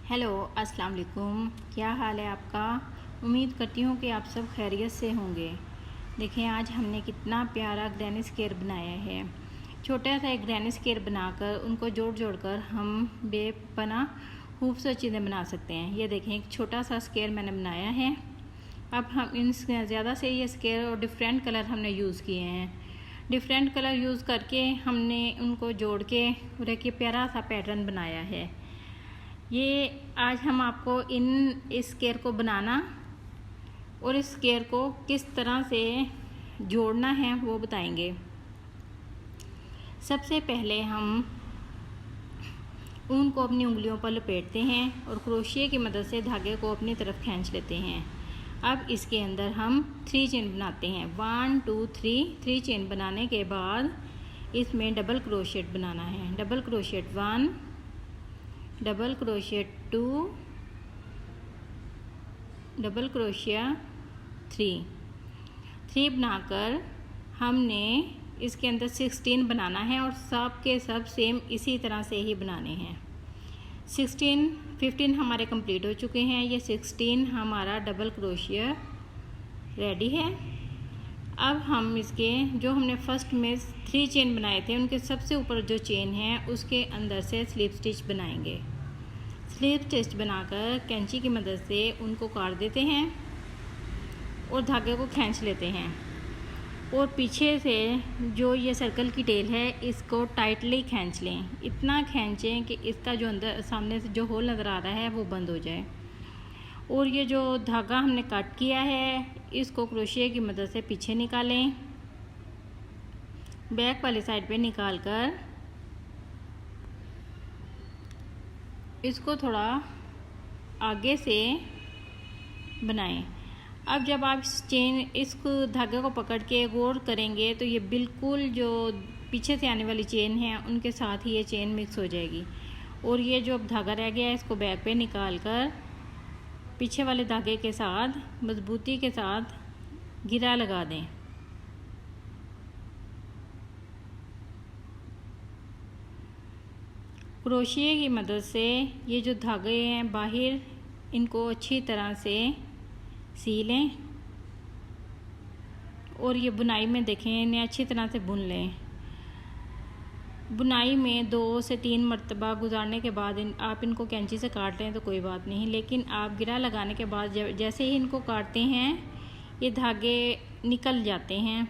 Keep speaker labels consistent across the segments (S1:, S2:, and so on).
S1: Hello अस्सलाम वालेकुम। क्या हाल है आपका। उम्मीद करती हूँ कि आप सब खैरियत से होंगे। देखें आज हमने कितना प्यारा ग्रैनी स्क्वायर बनाया है। छोटा सा एक ग्रैनी स्क्वायर बनाकर उनको जोड़ जोड़ कर हम बेपना खूबसूरत चीज़ें बना सकते हैं। ये देखें एक छोटा सा स्क्वायर मैंने बनाया है। अब हम इन ज़्यादा से ये स्क्वायर और डिफरेंट कलर हमने यूज़ किए हैं। डिफरेंट कलर यूज़ करके हमने उनको जोड़ के और एक प्यारा सा पैटर्न बनाया है। ये आज हम आपको इस स्क्वायर को बनाना और इस स्क्वायर को किस तरह से जोड़ना है वो बताएंगे। सबसे पहले हम ऊन को अपनी उंगलियों पर लपेटते हैं और क्रोशिया की मदद से धागे को अपनी तरफ खींच लेते हैं। अब इसके अंदर हम 3 चेन बनाते हैं। 1 2 3 चेन बनाने के बाद इसमें डबल क्रोशिया बनाना है। Double crochet 1, double crochet 2, double crochet 3 बनाकर हमने इसके अंदर 16 बनाना है और सब के सब सेम इसी तरह से ही बनाने हैं। 15 हमारे कंप्लीट हो चुके हैं। ये 16 हमारा डबल क्रोशिया रेडी है। अब हम इसके जो हमने फर्स्ट में 3 चेन बनाए थे उनके सबसे ऊपर जो चेन है उसके अंदर से स्लिप स्टिच बनाएंगे। स्लिप स्टिच बनाकर कैंची की मदद से उनको काट देते हैं और धागे को खींच लेते हैं और पीछे से जो ये सर्कल की टेल है इसको टाइटली खींच लें। इतना खींचें कि इसका जो अंदर सामने से जो होल नज़र आ रहा है वो बंद हो जाए। और ये जो धागा हमने कट किया है इसको क्रोशिया की मदद से पीछे निकालें। बैक वाली साइड पे निकाल कर इसको थोड़ा आगे से बनाएं। अब जब आप इस धागे को पकड़ के गौर करेंगे तो ये बिल्कुल जो पीछे से आने वाली चेन है उनके साथ ही ये चेन मिक्स हो जाएगी। और ये जो अब धागा रह गया है इसको बैक पे निकाल कर पीछे वाले धागे के साथ मजबूती के साथ गिरा लगा दें। क्रोशिया की मदद से ये जो धागे हैं बाहर इनको अच्छी तरह से सी लें और ये बुनाई में देखें इन्हें अच्छी तरह से बुन लें। बुनाई में 2 से 3 मरतबा गुजारने के बाद आप इनको कैंची से काट लें तो कोई बात नहीं, लेकिन आप गिरा लगाने के बाद जैसे ही इनको काटते हैं ये धागे निकल जाते हैं।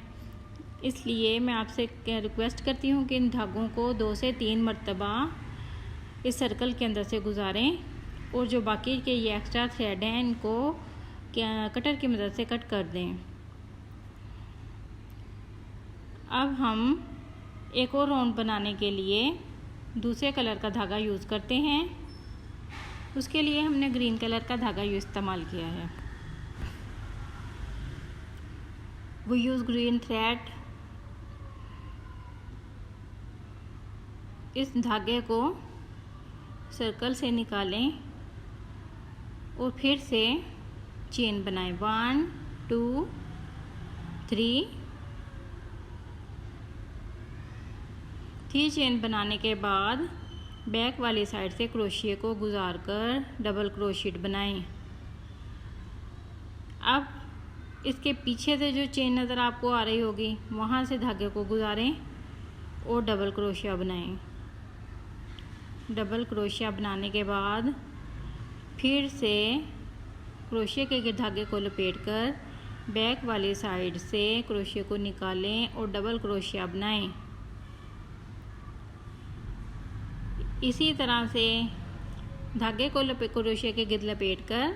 S1: इसलिए मैं आपसे रिक्वेस्ट करती हूँ कि इन धागों को 2 से 3 मरतबा इस सर्कल के अंदर से गुजारें और जो बाकी के ये एक्स्ट्रा थ्रेड हैं इनको कटर की मदद से कट कर दें। अब हम एक और राउंड बनाने के लिए दूसरे कलर का धागा यूज़ करते हैं। उसके लिए हमने ग्रीन कलर का धागा इस्तेमाल किया है। वो यूज़ ग्रीन थ्रेड। इस धागे को सर्कल से निकालें और फिर से चेन बनाएं। 1 2 3 चेन बनाने के बाद बैक वाली साइड से क्रोशिया को गुजार कर डबल क्रोशिया बनाएं। अब इसके पीछे से जो चेन नज़र आपको आ रही होगी वहाँ से धागे को गुजारें और डबल क्रोशिया बनाएं। डबल क्रोशिया बनाने के बाद फिर से क्रोशिया के धागे को लपेटकर बैक वाली साइड से क्रोशिया को निकालें और डबल क्रोशिया बनाएं। इसी तरह से धागे को क्रोशिया के गिर्द लपेटकर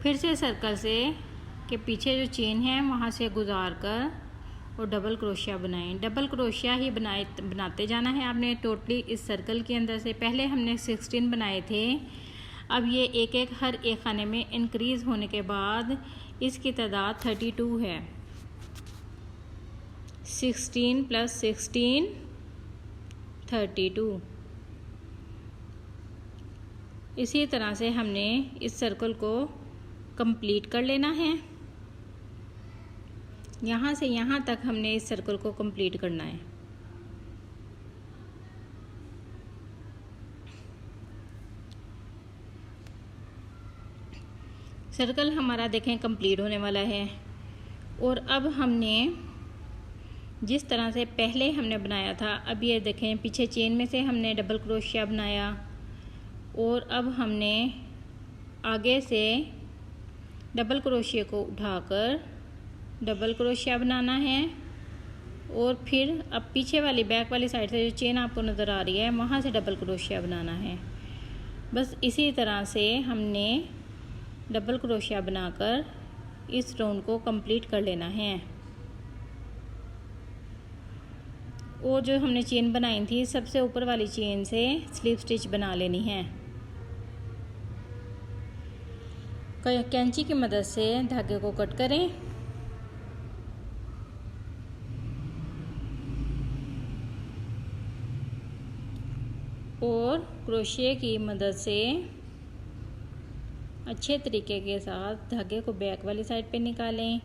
S1: फिर से सर्कल से के पीछे जो चेन है वहाँ से गुजार कर और डबल क्रोशिया बनाएं। डबल क्रोशिया ही बनाते जाना है आपने टोटली इस सर्कल के अंदर से। पहले हमने 16 बनाए थे, अब ये एक हर एक खाने में इंक्रीज़ होने के बाद इसकी तादाद 32 है। 16 + 16 32। इसी तरह से हमने इस सर्कल को कंप्लीट कर लेना है। यहाँ से यहाँ तक हमने इस सर्कल को कंप्लीट करना है। सर्कल हमारा देखें कंप्लीट होने वाला है। और अब हमने जिस तरह से पहले हमने बनाया था, अब ये देखें पीछे चेन में से हमने डबल क्रोशिया बनाया और अब हमने आगे से डबल क्रोशिया को उठाकर डबल क्रोशिया बनाना है और फिर अब पीछे वाली बैक वाली साइड से जो चेन आपको नज़र आ रही है वहाँ से डबल क्रोशिया बनाना है। बस इसी तरह से हमने डबल क्रोशिया बनाकर इस राउंड को कंप्लीट कर लेना है। और जो हमने चेन बनाई थी सबसे ऊपर वाली चेन से स्लिप स्टिच बना लेनी है। कैंची की मदद से धागे को कट करें और क्रोशिया की मदद से अच्छे तरीके के साथ धागे को बैक वाली साइड पे निकालें।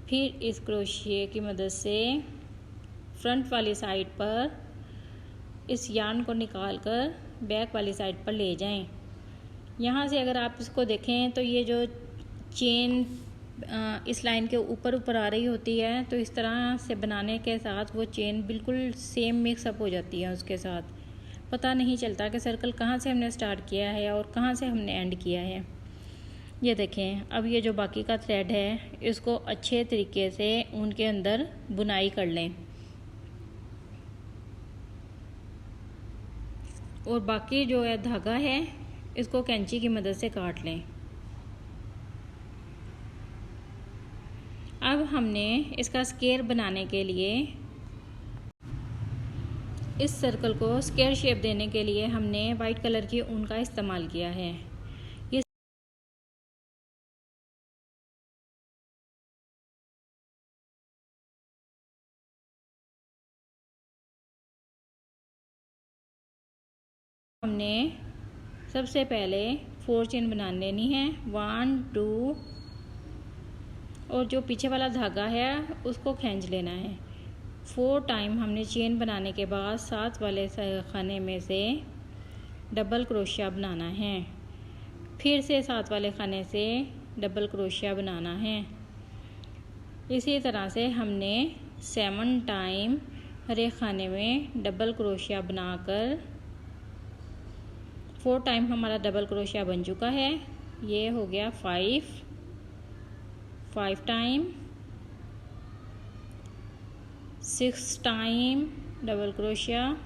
S1: फिर इस क्रोशिया की मदद से फ्रंट वाली साइड पर इस यार्न को निकालकर बैक वाली साइड पर ले जाएं। यहाँ से अगर आप इसको देखें तो ये जो चेन इस लाइन के ऊपर ऊपर आ रही होती है, तो इस तरह से बनाने के साथ वो चेन बिल्कुल सेम मिक्सअप हो जाती है। उसके साथ पता नहीं चलता कि सर्कल कहाँ से हमने स्टार्ट किया है और कहाँ से हमने एंड किया है। ये देखें, अब ये जो बाकी का थ्रेड है इसको अच्छे तरीके से उनके अंदर बुनाई कर लें और बाकी जो है धागा है इसको कैंची की मदद से काट लें। अब हमने इसका स्क्वायर बनाने के लिए इस सर्कल को स्क्वायर शेप देने के लिए हमने वाइट कलर की ऊन का इस्तेमाल किया है। ये हमने सबसे पहले 4 चेन बना लेनी है, 1 2 और जो पीछे वाला धागा है उसको खींच लेना है। 4 टाइम हमने चेन बनाने के बाद साथ वाले खाने में से डबल क्रोशिया बनाना है, फिर से साथ वाले खाने से डबल क्रोशिया बनाना है। इसी तरह से हमने 7 टाइम हर एक खाने में डबल क्रोशिया बनाकर 4 टाइम हमारा डबल क्रोशिया बन चुका है। ये हो गया 5 time, 6 time double crochet,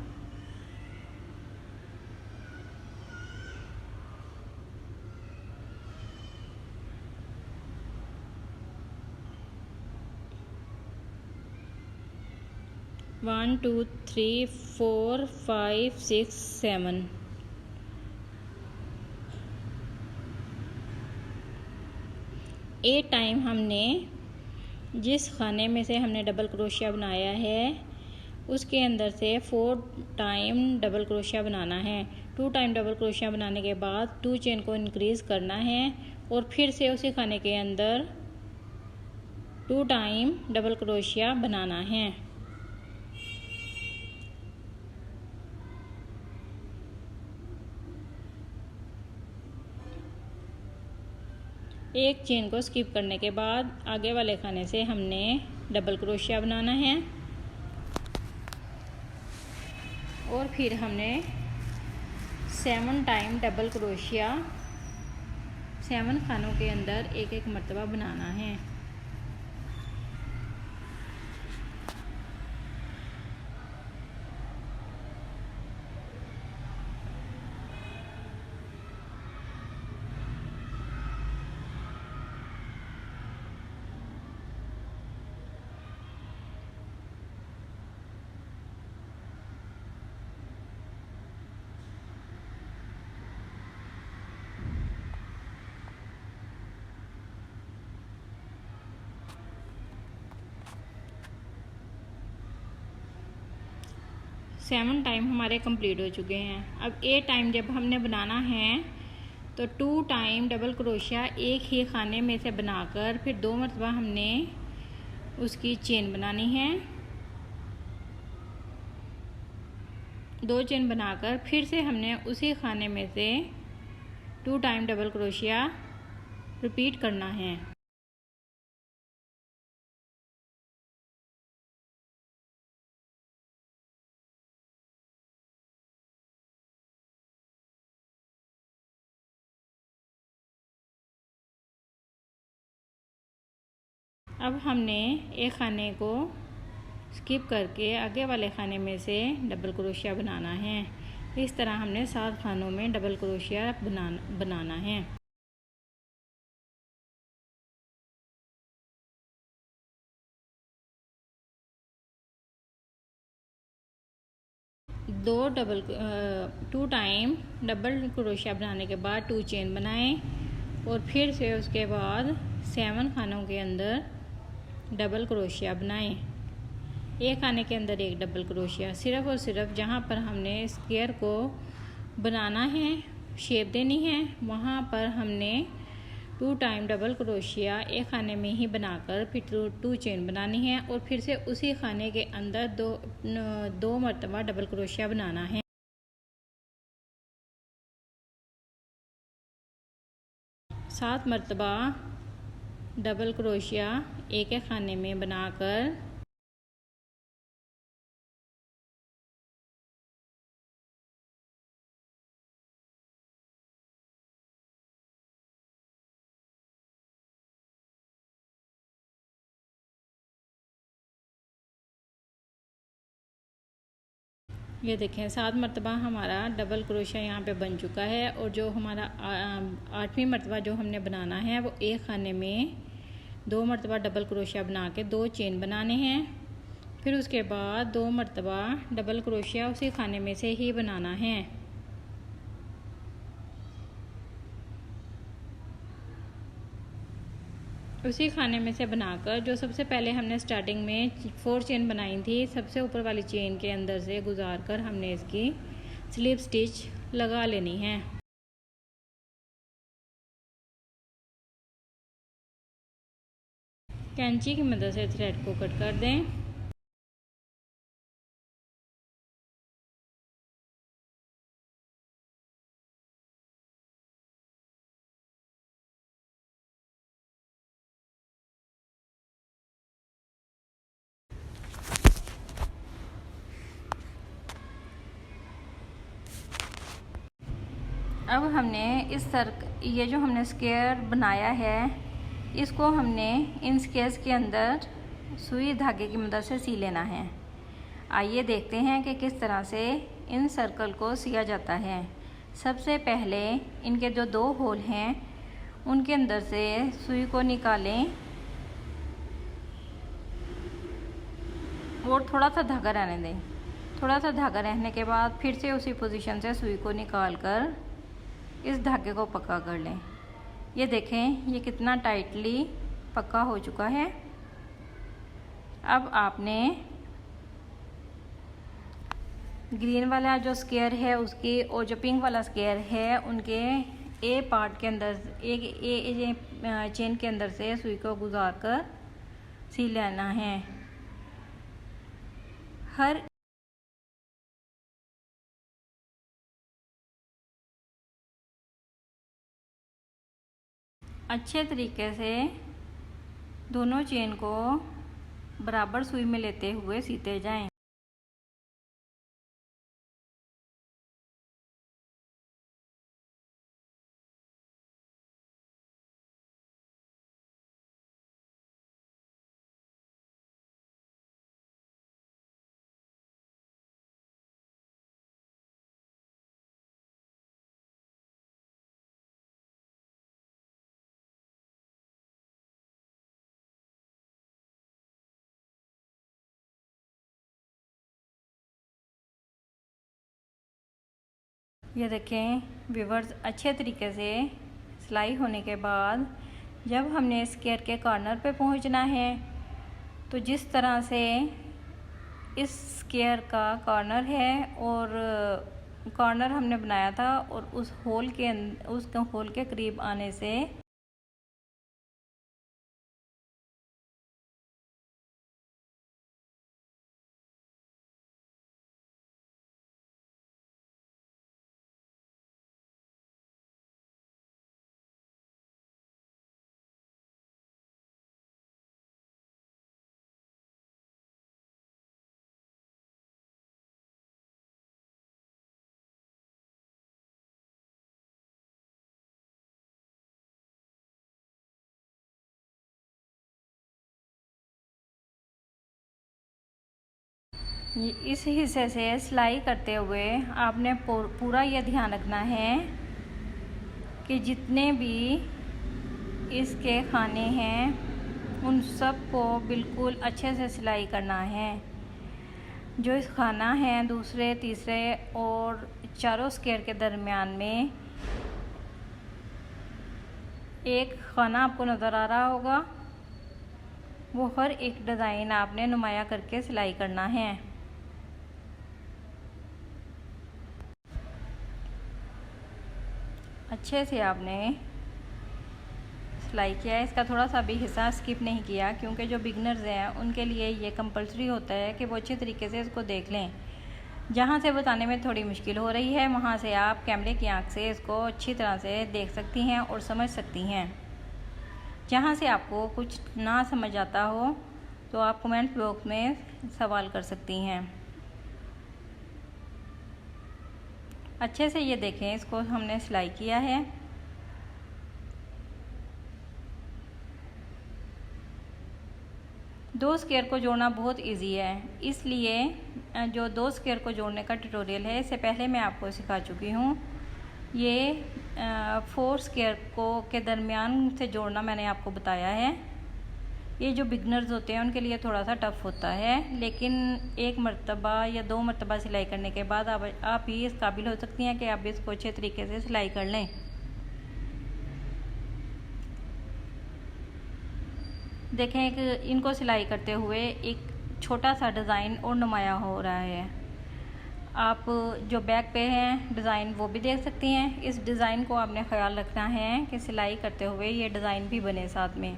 S1: 1 2 3 4 5 6 7 8 time हमने जिस खाने में से हमने डबल क्रोशिया बनाया है उसके अंदर से 4 टाइम डबल क्रोशिया बनाना है। 2 टाइम डबल क्रोशिया बनाने के बाद 2 चेन को इंक्रीज़ करना है और फिर से उसी खाने के अंदर 2 टाइम डबल क्रोशिया बनाना है। एक चेन को स्किप करने के बाद आगे वाले खाने से हमने डबल क्रोशिया बनाना है और फिर हमने 7 टाइम डबल क्रोशिया 7 खानों के अंदर एक एक मर्तबा बनाना है। सेवन टाइम हमारे कंप्लीट हो चुके हैं। अब 8 टाइम जब हमने बनाना है तो 2 टाइम डबल क्रोशिया एक ही खाने में से बनाकर फिर 2 मरतबा हमने उसकी चेन बनानी है। 2 चेन बनाकर फिर से हमने उसी खाने में से 2 टाइम डबल क्रोशिया रिपीट करना है। अब हमने एक खाने को स्किप करके आगे वाले खाने में से डबल क्रोशिया बनाना है। इस तरह हमने 7 खानों में डबल क्रोशिया बनाना है। टू टाइम डबल क्रोशिया बनाने के बाद 2 चेन बनाएं और फिर से उसके बाद 7 खानों के अंदर डबल क्रोशिया बनाएं। एक खाने के अंदर एक डबल क्रोशिया, सिर्फ और सिर्फ जहाँ पर हमने स्क्वायर को बनाना है, शेप देनी है, वहाँ पर हमने 2 टाइम डबल क्रोशिया एक खाने में ही बनाकर फिर 2 चेन बनानी है और फिर से उसी खाने के अंदर दो मरतबा डबल क्रोशिया बनाना है। सात मरतबा डबल क्रोशिया एक एक खाने में बनाकर ये देखें 7 मरतबा हमारा डबल क्रोशिया यहाँ पे बन चुका है। और जो हमारा 8वीं मरतबा जो हमने बनाना है वो एक खाने में 2 मरतबा डबल क्रोशिया बना के 2 चेन बनाने हैं। फिर उसके बाद 2 मरतबा डबल क्रोशिया उसी खाने में से ही बनाना है। उसी खाने में से बनाकर जो सबसे पहले हमने स्टार्टिंग में 4 चेन बनाई थी, सबसे ऊपर वाली चेन के अंदर से गुजार कर हमने इसकी स्लिप स्टिच लगा लेनी है। कैंची की मदद से थ्रेड को कट कर दें। अब हमने ये जो हमने स्क्वायर बनाया है, इसको हमने इन स्क्वायर्स के अंदर सुई धागे की मदद से सी लेना है। आइए देखते हैं कि किस तरह से इन सर्कल को सिया जाता है। सबसे पहले इनके जो 2 होल हैं उनके अंदर से सुई को निकालें और थोड़ा सा धागा रहने दें। थोड़ा सा धागा रहने के बाद फिर से उसी पोजीशन से सुई को निकाल कर इस धागे को पक्का कर लें। ये देखें ये कितना टाइटली पक्का हो चुका है। अब आपने ग्रीन वाला जो स्क्वायर है उसकी और जो पिंक वाला स्क्वायर है उनके ए पार्ट के अंदर एक चेन के अंदर से सुई को गुजार कर सी लेना है। हर अच्छे तरीके से दोनों चेन को बराबर सुई में लेते हुए सीते जाएं। ये देखें व्यूअर्स, अच्छे तरीके से सिलाई होने के बाद जब हमने स्क्वायर के कॉर्नर पे पहुंचना है तो जिस तरह से इस स्क्वायर का कॉर्नर है और कॉर्नर हमने बनाया था और उस होल के करीब आने से इस हिस्से से सिलाई करते हुए आपने पूरा ये ध्यान रखना है कि जितने भी इसके खाने हैं उन सब को बिल्कुल अच्छे से सिलाई करना है। जो इस खाना है दूसरे, तीसरे और चारों स्क्वायर के दरमियान में एक खाना आपको नज़र आ रहा होगा, वो हर एक डिज़ाइन आपने नुमाया करके सिलाई करना है। अच्छे से आपने सिलाई किया है। इसका थोड़ा सा भी हिस्सा स्किप नहीं किया, क्योंकि जो बिगनर्स हैं उनके लिए ये कंपलसरी होता है कि वो अच्छे तरीके से इसको देख लें। जहाँ से बताने में थोड़ी मुश्किल हो रही है वहाँ से आप कैमरे की आंख से इसको अच्छी तरह से देख सकती हैं और समझ सकती हैं। जहाँ से आपको कुछ ना समझ आता हो तो आप कमेंट बॉक्स में सवाल कर सकती हैं। अच्छे से ये देखें, इसको हमने सिलाई किया है। दो स्क्वायर को जोड़ना बहुत इजी है, इसलिए जो दो स्क्वायर को जोड़ने का ट्यूटोरियल है इससे पहले मैं आपको सिखा चुकी हूँ। ये 4 स्क्वायर को के दरमियान से जोड़ना मैंने आपको बताया है। ये जो बिगनर्स होते हैं उनके लिए थोड़ा सा टफ़ होता है, लेकिन एक मरतबा या 2 मरतबा सिलाई करने के बाद आप ही इस काबिल हो सकती हैं कि आप इसको अच्छे तरीके से सिलाई कर लें। देखें, एक इनको सिलाई करते हुए एक छोटा सा डिज़ाइन और नुमाया हो रहा है। आप जो बैक पे हैं डिज़ाइन वो भी देख सकती हैं। इस डिज़ाइन को आपने ख्याल रखना है कि सिलाई करते हुए ये डिज़ाइन भी बने साथ में।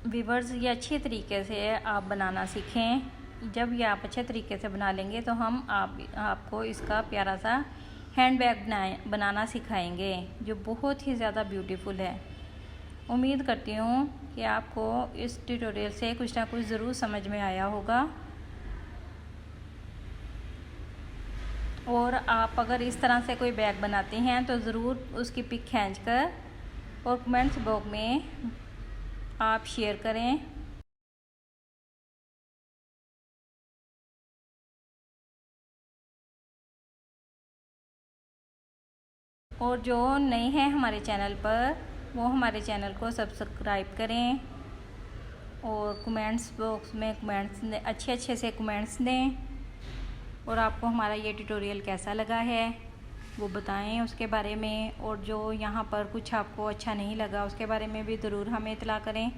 S1: व्यूअर्स, ये अच्छे तरीके से आप बनाना सीखें। जब ये आप अच्छे तरीके से बना लेंगे तो हम आपको इसका प्यारा सा हैंड बैग बनाना सिखाएंगे, जो बहुत ही ज़्यादा ब्यूटीफुल है। उम्मीद करती हूँ कि आपको इस ट्यूटोरियल से कुछ ना कुछ ज़रूर समझ में आया होगा। और आप अगर इस तरह से कोई बैग बनाती हैं तो ज़रूर उसकी पिक खींचकर और कमेंट्स बॉक्स में आप शेयर करें। और जो नए हैं हमारे चैनल पर वो हमारे चैनल को सब्सक्राइब करें और कमेंट्स बॉक्स में अच्छे से कमेंट्स दें। और आपको हमारा ये ट्यूटोरियल कैसा लगा है वो बताएं उसके बारे में। और जो यहाँ पर कुछ आपको अच्छा नहीं लगा उसके बारे में भी ज़रूर हमें इत्तला करें।